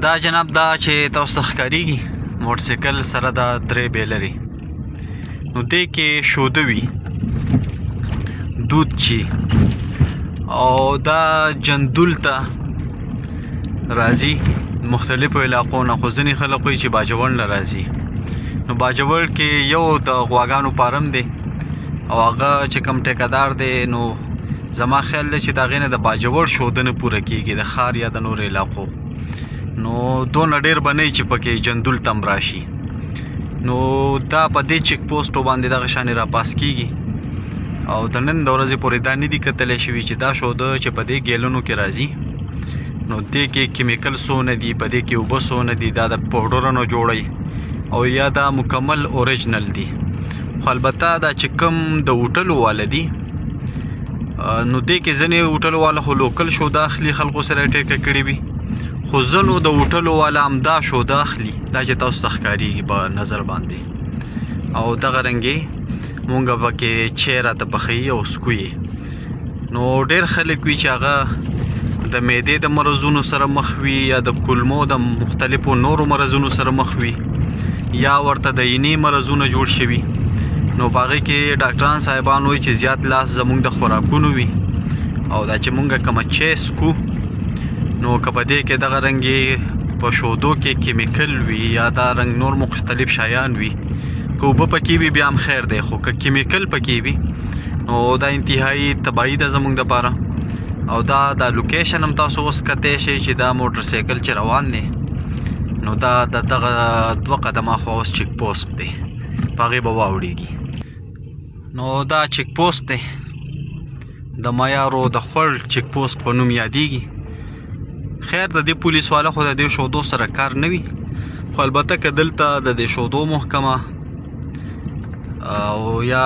دا جناب دا چې تاسو ته ښکارېږي موټرسایکل سره دا درې بې لري نو دې کې شوده وي دود چی او دا جندول ته راځي مختلفو علاقو نه خو ځینې خلک وایي چې باجوړ نه راځي نو باجوړ کې یو د غواګانو فارم دی او هغه چې کوم ټیکهدار دی نو زما خیال دی چې د هغې نه د باجوړ شوده نه پوره کېږي د ښار یا د نورو علاقو نو دونه ډېر به نه وي چې پکې جندول ته هم راشي نو دا په دې چیک پوسټو باندې دغه شانې راپاس کېږي او د نن د ورځې پورې دا نه دي کتلی شوي چې دا شوده چې په دې ګیلونو کې راځي نو دې کې کیمیکل څونه دي په دې کې اوبه څونه دي دا د پوډرو نه جوړی او یا دا مکمل اوریجنل دي خو البته دا چې کوم د هوټلو والا دي نو دې کې ځینې هوټلو والا خو لوکل شوده اخلي خلکو سره ټیکه کړي وي خو ځینو د هوټلو والا همدا شوده اخلي دا چې تاسو ته ښکارېږي په نظر باندې او دغه رنګې مونږ پکې چای راته پخوي او څکو نو ډېر خلک وي چې هغه د معدې د مرضونو سره مخ وي یا د کولمو د مختلفو نورو مرضونو سره مخ وي یا ورته د اینې مرضونه جوړ شوي نو په هغې کې ډاکټران صاحبان وایي چې زیات لاس زموږ د خوراکونو وي او دا چې مونږ کومه چای څکو نو که په دې کې دغه رنګې په شودو کې کیمیکل وي یا دا رنګ نور مختلف شیان وي که اوبه پکې وي بیا هم خیر دی خو که کیمیکل پکې وي نو دا انتهایي تباهي ده زموږ دپاره او دا لوکیشن هم تاسو اوس کتی شئ چې دا موټرسایکل چې روان دی نو دا د دغه 2 قدمه خوا اوس چیک پوسټ دی په هغې به واوړېږي نو دا چیک پوسټ دی د معیارو د خوړ چیک پوسټ په نوم یادېږي خیر د دې پولیس والا خو د دې شودو سره کار نه وي خو البته که دلته د دې شودو محکمه او یا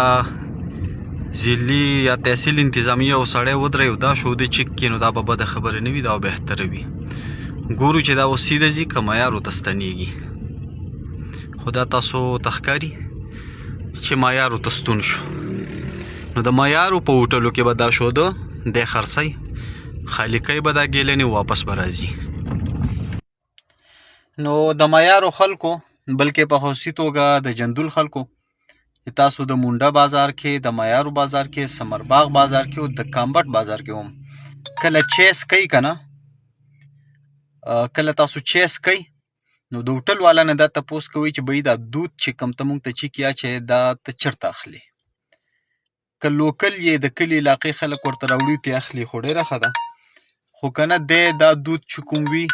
ضلعي یا تحصیل انتظامیه او سړی ودروي او دا شودې چیک کړي نو دا به بده خبرې نه وي دا به بهتره وي ګورو چې دا اوس سیده ځي که معیارو ته ستنېږي خو دا تاسو ته ښکاري چې معیارو ته ستون شو نو د معیارو په هوټلو کې به دا شوده دی خرڅوي خالي کوي به دا ګیلنې واپس به راځي نو د معیارو خلکو بلکې په خصوصي توګه د جندول خلکو چې تاسو د مونډه بازار کې د معیارو بازار کې سمرباغ بازار کې او د کامبټ بازار کې هم کله چیس کوي که نه کله تاسو چیس کوي نو د هوټل والا نه دا تپوس کوي چې بهی دا دود چې کوم ته مونږ ته چیک یا چې دا ته چېرته اخلي که لوکل یې د کلي علاقې خلک ورته راوړي ته اخلي خو ډېره ښه ده خو که نه دی دا دود چې کوم وي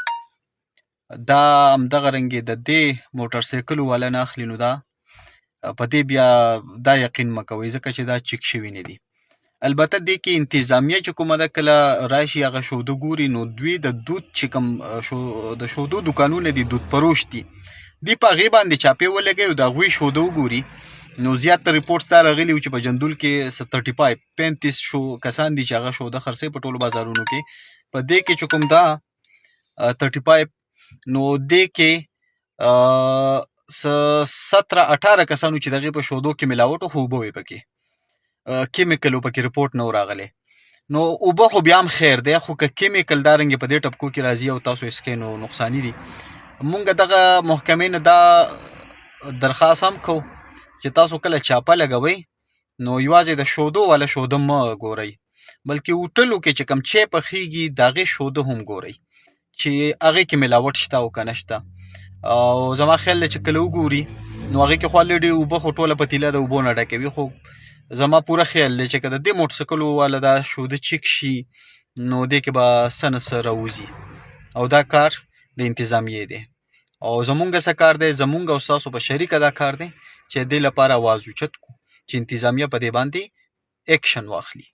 دا همدغه رنګې د دې موټرسایکلو والا نه اخلي نو دا په دې بیا دا یقین مه کوئ ځکه چې دا چیک شوي نه دي البته دې کې انتظامیه چې کومه ده کله راشي هغه شوده ګوري نو دوی د دود چې کوم د شودو دوکانونه دي دود فروش دي دوی په هغې باندې چاپې ولګوي او د هغوی شوده وګوري نو زیات ریپورټس دا راغلي وو چې په جندول کې 35 کسان دي چې هغه شوده خرڅوي په ټولو بازارونو کې په دې کې چې کوم دا 35 نو دې کې 17-18 کسانو چې دغې په شودو کې ملاوټ خو اوبه وې پکې کیمیکل پکې رپورټ نه و راغلی نو اوبه خو بیا هم خیر دی خو که کیمیکل دا رنګې په دې ټپکو کې راځي او تاسو یې څښئ نو نقصاني دي مونږ دغه محکمې نه دا درخواست هم کوو چې تاسو کله چاپه لګوئ نو یوازې د شودو والا شوده مه ګورئ بلکې هوټلو کې چې کوم چای پخېږي د هغې شوده هم ګورئ چې هغې کې ملاوټ شته او که نه شته او زما خیال دی چې کله وګوري نو هغې کې خو الرېډي اوبه خو ټوله پتیله د اوبو نه ډکوي خو زما پوره خیال دی چې که د دې موټرسایکلو والا دا شوده چیک شي نو دې کې به څه نه څه راوځي او دا کار د انتظامیې دی او زمونږ څه کار دی زمونږ او ستاسو په شریکه دا کار دی چې دې لپاره اواز اوچت کړو چې انتظامیه په دې باندې اکشن واخلي